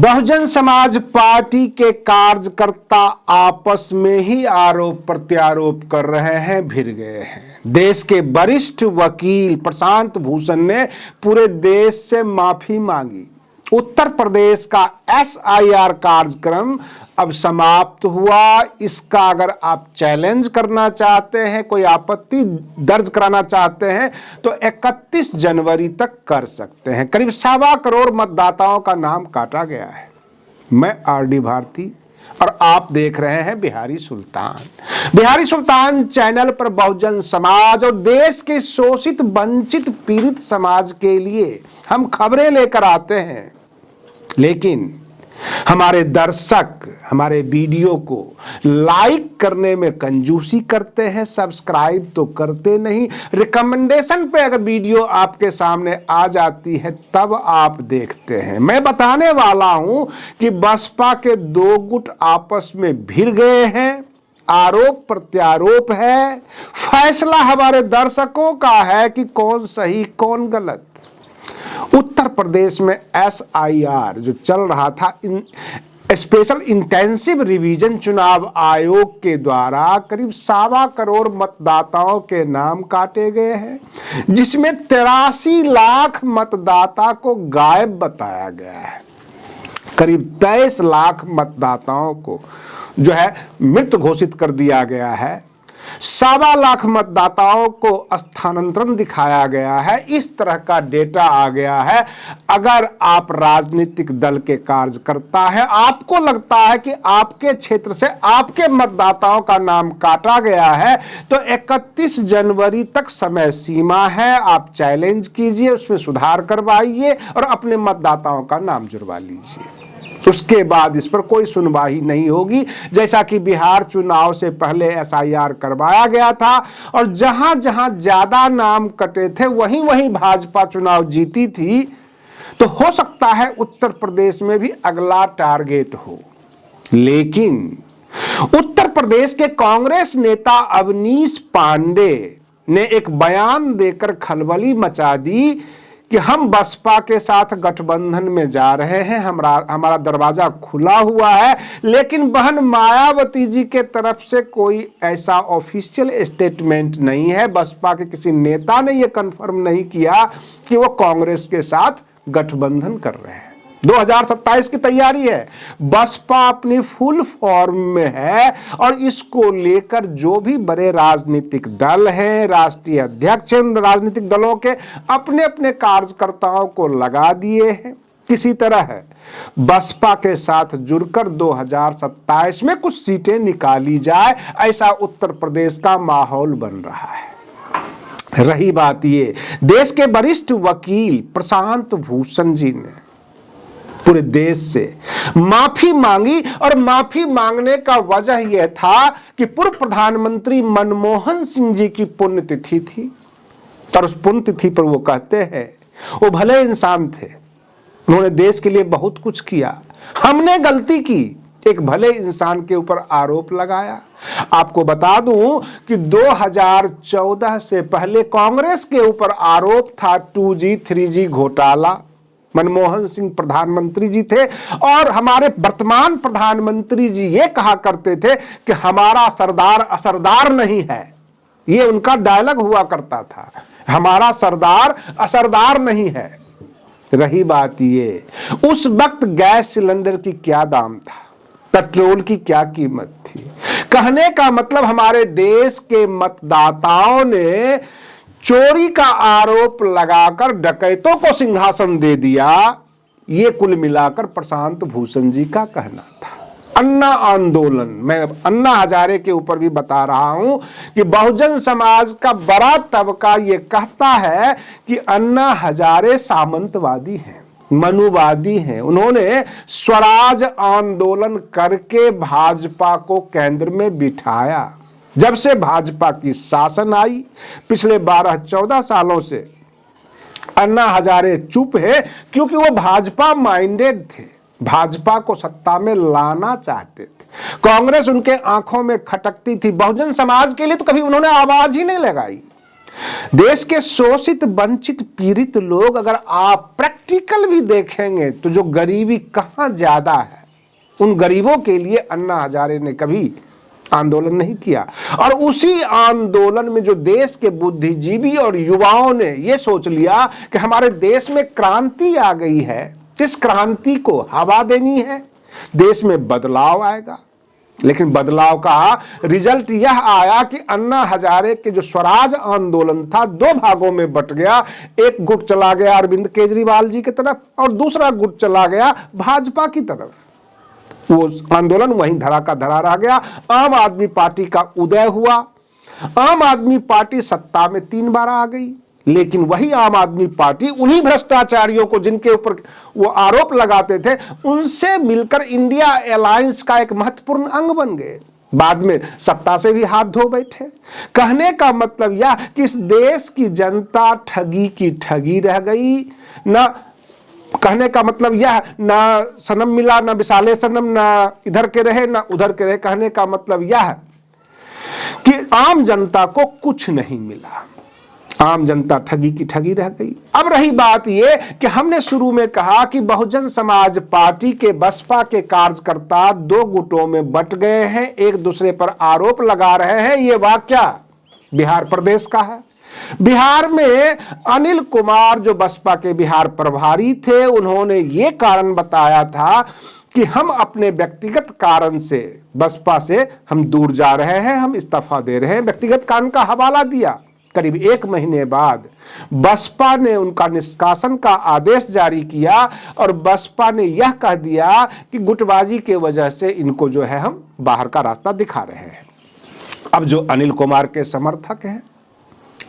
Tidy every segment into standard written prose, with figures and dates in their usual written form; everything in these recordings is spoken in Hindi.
बहुजन समाज पार्टी के कार्यकर्ता आपस में ही आरोप प्रत्यारोप कर रहे हैं, भिड़ गए हैं। देश के वरिष्ठ वकील प्रशांत भूषण ने पूरे देश से माफी मांगी। उत्तर प्रदेश का SIR कार्यक्रम अब समाप्त हुआ। इसका अगर आप चैलेंज करना चाहते हैं, कोई आपत्ति दर्ज कराना चाहते हैं तो 31 जनवरी तक कर सकते हैं। करीब 1.25 करोड़ मतदाताओं का नाम काटा गया है। मैं RD भारती और आप देख रहे हैं बिहारी सुल्तान। बिहारी सुल्तान चैनल पर बहुजन समाज और देश के शोषित वंचित पीड़ित समाज के लिए हम खबरें लेकर आते हैं, लेकिन हमारे दर्शक हमारे वीडियो को लाइक करने में कंजूसी करते हैं, सब्सक्राइब तो करते नहीं। रिकमेंडेशन पे अगर वीडियो आपके सामने आ जाती है तब आप देखते हैं। मैं बताने वाला हूं कि बसपा के 2 गुट आपस में भिड़ गए हैं, आरोप प्रत्यारोप है। फैसला हमारे दर्शकों का है कि कौन सही कौन गलत। उत्तर प्रदेश में SIR जो चल रहा था, स्पेशल इंटेंसिव रिवीजन, चुनाव आयोग के द्वारा करीब 1.25 करोड़ मतदाताओं के नाम काटे गए हैं, जिसमें 83 लाख मतदाता को गायब बताया गया है। करीब 23 लाख मतदाताओं को जो है मृत घोषित कर दिया गया है। 1.25 लाख मतदाताओं को स्थानांतरण दिखाया गया है। इस तरह का डेटा आ गया है। अगर आप राजनीतिक दल के कार्यकर्ता हैं, आपको लगता है कि आपके क्षेत्र से आपके मतदाताओं का नाम काटा गया है, तो 31 जनवरी तक समय सीमा है। आप चैलेंज कीजिए, उसमें सुधार करवाइए और अपने मतदाताओं का नाम जुड़वा लीजिए। उसके बाद इस पर कोई सुनवाई नहीं होगी। जैसा कि बिहार चुनाव से पहले SIR करवाया गया था और जहां जहां ज्यादा नाम कटे थे वहीं वहीं भाजपा चुनाव जीती थी, तो हो सकता है उत्तर प्रदेश में भी अगला टारगेट हो। लेकिन उत्तर प्रदेश के कांग्रेस नेता अवनीश पांडे ने एक बयान देकर खलबली मचा दी कि हम बसपा के साथ गठबंधन में जा रहे हैं, हमारा दरवाजा खुला हुआ है। लेकिन बहन मायावती जी के तरफ से कोई ऐसा ऑफिशियल स्टेटमेंट नहीं है। बसपा के किसी नेता ने यह कंफर्म नहीं किया कि वो कांग्रेस के साथ गठबंधन कर रहे हैं। 2027 की तैयारी है, बसपा अपनी फुल फॉर्म में है और इसको लेकर जो भी बड़े राजनीतिक दल हैं, राष्ट्रीय अध्यक्ष राजनीतिक दलों के अपने अपने कार्यकर्ताओं को लगा दिए हैं। किसी तरह बसपा के साथ जुड़कर 2027 में कुछ सीटें निकाली जाए, ऐसा उत्तर प्रदेश का माहौल बन रहा है। रही बात ये, देश के वरिष्ठ वकील प्रशांत भूषण जी ने पूरे देश से माफी मांगी और माफी मांगने का वजह यह था कि पूर्व प्रधानमंत्री मनमोहन सिंह जी की पुण्यतिथि थी और उस पुण्यतिथि पर वो कहते हैं वो भले इंसान थे, उन्होंने देश के लिए बहुत कुछ किया, हमने गलती की, एक भले इंसान के ऊपर आरोप लगाया। आपको बता दूं कि 2014 से पहले कांग्रेस के ऊपर आरोप था 2G 3G घोटाला। मनमोहन सिंह प्रधानमंत्री जी थे और हमारे वर्तमान प्रधानमंत्री जी ये कहा करते थे कि हमारा सरदार असरदार नहीं है। ये उनका डायलॉग हुआ करता था, हमारा सरदार असरदार नहीं है। रही बात ये, उस वक्त गैस सिलेंडर की क्या दाम था, पेट्रोल की क्या कीमत थी। कहने का मतलब हमारे देश के मतदाताओं ने चोरी का आरोप लगाकर डकैतों को सिंहासन दे दिया। ये कुल मिलाकर प्रशांत भूषण जी का कहना था। अन्ना आंदोलन, मैं अन्ना हजारे के ऊपर भी बता रहा हूं कि बहुजन समाज का बड़ा तबका ये कहता है कि अन्ना हजारे सामंतवादी हैं, मनुवादी हैं। उन्होंने स्वराज आंदोलन करके भाजपा को केंद्र में बिठाया। जब से भाजपा की शासन आई, पिछले 12-14 सालों से अन्ना हजारे चुप है, क्योंकि वो भाजपा माइंडेड थे, भाजपा को सत्ता में लाना चाहते थे। कांग्रेस उनके आंखों में खटकती थी। बहुजन समाज के लिए तो कभी उन्होंने आवाज ही नहीं लगाई। देश के शोषित, वंचित, पीड़ित लोग, अगर आप प्रैक्टिकल भी देखेंगे तो जो गरीबी कहां ज्यादा है, उन गरीबों के लिए अन्ना हजारे ने कभी आंदोलन नहीं किया। और उसी आंदोलन में जो देश के बुद्धिजीवी और युवाओं ने यह सोच लिया कि हमारे देश में क्रांति आ गई है, इस क्रांति को हवा देनी है, देश में बदलाव आएगा। लेकिन बदलाव का रिजल्ट यह आया कि अन्ना हजारे के जो स्वराज आंदोलन था दो भागों में बट गया। एक गुट चला गया अरविंद केजरीवाल जी की तरफ और दूसरा गुट चला गया भाजपा की तरफ। वो आंदोलन वहीं धरा का धरा रह गया। आम आदमी पार्टी का उदय हुआ। आम आदमी पार्टी सत्ता में 3 बार आ गई, लेकिन वही आम आदमी पार्टी उन्हीं भ्रष्टाचारियों को जिनके ऊपर वो आरोप लगाते थे, उनसे मिलकर इंडिया अलायंस का एक महत्वपूर्ण अंग बन गए। बाद में सत्ता से भी हाथ धो बैठे। कहने का मतलब यह कि इस देश की जनता ठगी की ठगी रह गई। ना कहने का मतलब यह, ना सनम मिला, ना विशाले सनम, ना इधर के रहे ना उधर के रहे। कहने का मतलब यह कि आम जनता को कुछ नहीं मिला, आम जनता ठगी की ठगी रह गई। अब रही बात यह कि हमने शुरू में कहा कि बहुजन समाज पार्टी के बसपा के कार्यकर्ता 2 गुटों में बट गए हैं, एक दूसरे पर आरोप लगा रहे हैं। यह वाकया बिहार प्रदेश का है। बिहार में अनिल कुमार जो बसपा के बिहार प्रभारी थे, उन्होंने ये कारण बताया था कि हम अपने व्यक्तिगत कारण से बसपा से हम दूर जा रहे हैं, हम इस्तीफा दे रहे हैं। व्यक्तिगत कारण का हवाला दिया। करीब 1 महीने बाद बसपा ने उनका निष्कासन का आदेश जारी किया और बसपा ने यह कह दिया कि गुटबाजी के वजह से इनको जो है हम बाहर का रास्ता दिखा रहे हैं। अब जो अनिल कुमार के समर्थक हैं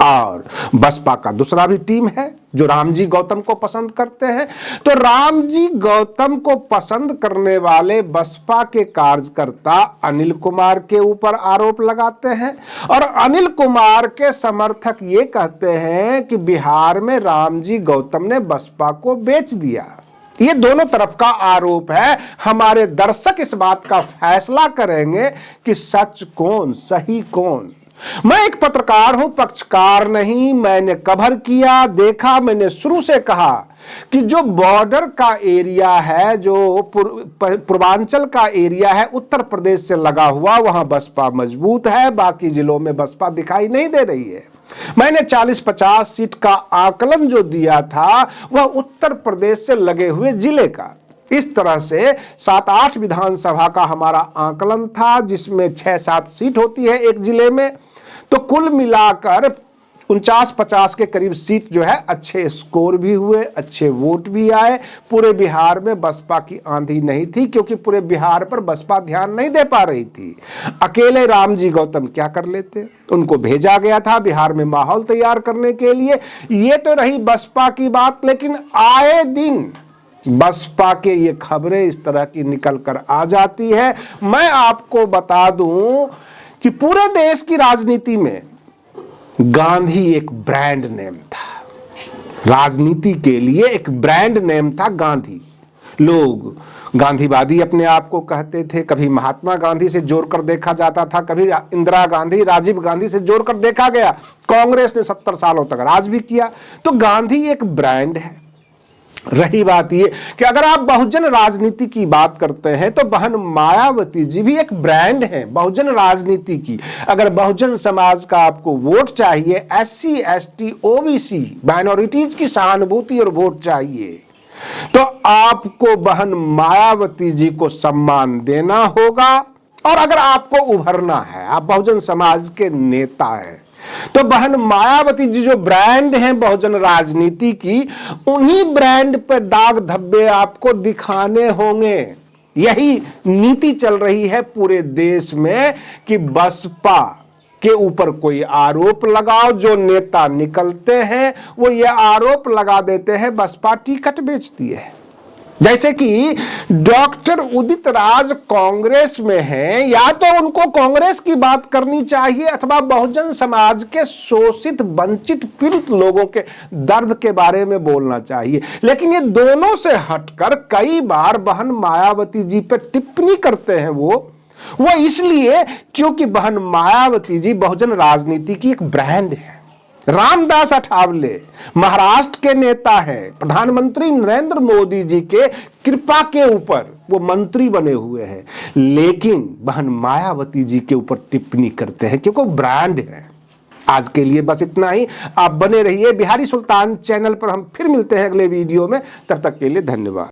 और बसपा का दूसरा भी टीम है जो रामजी गौतम को पसंद करते हैं, तो रामजी गौतम को पसंद करने वाले बसपा के कार्यकर्ता अनिल कुमार के ऊपर आरोप लगाते हैं और अनिल कुमार के समर्थक ये कहते हैं कि बिहार में रामजी गौतम ने बसपा को बेच दिया। ये दोनों तरफ का आरोप है। हमारे दर्शक इस बात का फैसला करेंगे कि सच कौन, सही कौन। मैं एक पत्रकार हूं, पक्षकार नहीं। मैंने कवर किया, देखा। मैंने शुरू से कहा कि जो बॉर्डर का एरिया है, जो पूर्वांचल का एरिया है, उत्तर प्रदेश से लगा हुआ, वहां बसपा मजबूत है। बाकी जिलों में बसपा दिखाई नहीं दे रही है। मैंने 40-50 सीट का आकलन जो दिया था वह उत्तर प्रदेश से लगे हुए जिले का। इस तरह से 7-8 विधानसभा का हमारा आकलन था, जिसमें 6-7 सीट होती है एक जिले में। तो कुल मिलाकर 49-50 के करीब सीट जो है, अच्छे स्कोर भी हुए, अच्छे वोट भी आए। पूरे बिहार में बसपा की आंधी नहीं थी, क्योंकि पूरे बिहार पर बसपा ध्यान नहीं दे पा रही थी। अकेले रामजी गौतम क्या कर लेते? उनको भेजा गया था बिहार में माहौल तैयार करने के लिए। ये तो रही बसपा की बात, लेकिन आए दिन बसपा के ये खबरें इस तरह की निकल कर आ जाती है। मैं आपको बता दूं कि पूरे देश की राजनीति में गांधी एक ब्रांड नेम था। राजनीति के लिए एक ब्रांड नेम था गांधी। लोग गांधीवादी अपने आप को कहते थे। कभी महात्मा गांधी से जोड़कर देखा जाता था, कभी इंदिरा गांधी, राजीव गांधी से जोड़कर देखा गया। कांग्रेस ने 70 सालों तक राज भी किया। तो गांधी एक ब्रांड है। रही बात यह कि अगर आप बहुजन राजनीति की बात करते हैं तो बहन मायावती जी भी एक ब्रांड है बहुजन राजनीति की। अगर बहुजन समाज का आपको वोट चाहिए, SC, ST, OBC माइनॉरिटीज की सहानुभूति और वोट चाहिए, तो आपको बहन मायावती जी को सम्मान देना होगा। और अगर आपको उभरना है, आप बहुजन समाज के नेता हैं, तो बहन मायावती जी जो ब्रांड हैं बहुजन राजनीति की, उन्हीं ब्रांड पर दाग धब्बे आपको दिखाने होंगे। यही नीति चल रही है पूरे देश में कि बसपा के ऊपर कोई आरोप लगाओ। जो नेता निकलते हैं वो ये आरोप लगा देते हैं बसपा टिकट बेचती है। जैसे कि डॉक्टर उदित राज कांग्रेस में हैं, या तो उनको कांग्रेस की बात करनी चाहिए अथवा बहुजन समाज के शोषित, वंचित, पीड़ित लोगों के दर्द के बारे में बोलना चाहिए। लेकिन ये दोनों से हटकर कई बार बहन मायावती जी पे टिप्पणी करते हैं वो इसलिए क्योंकि बहन मायावती जी बहुजन राजनीति की एक ब्रांड है। रामदास अठावले महाराष्ट्र के नेता हैं, प्रधानमंत्री नरेंद्र मोदी जी के कृपा के ऊपर वो मंत्री बने हुए हैं, लेकिन बहन मायावती जी के ऊपर टिप्पणी करते हैं क्योंकि वो ब्रांड है। आज के लिए बस इतना ही। आप बने रहिए बिहारी सुल्तान चैनल पर। हम फिर मिलते हैं अगले वीडियो में। तब तक के लिए धन्यवाद।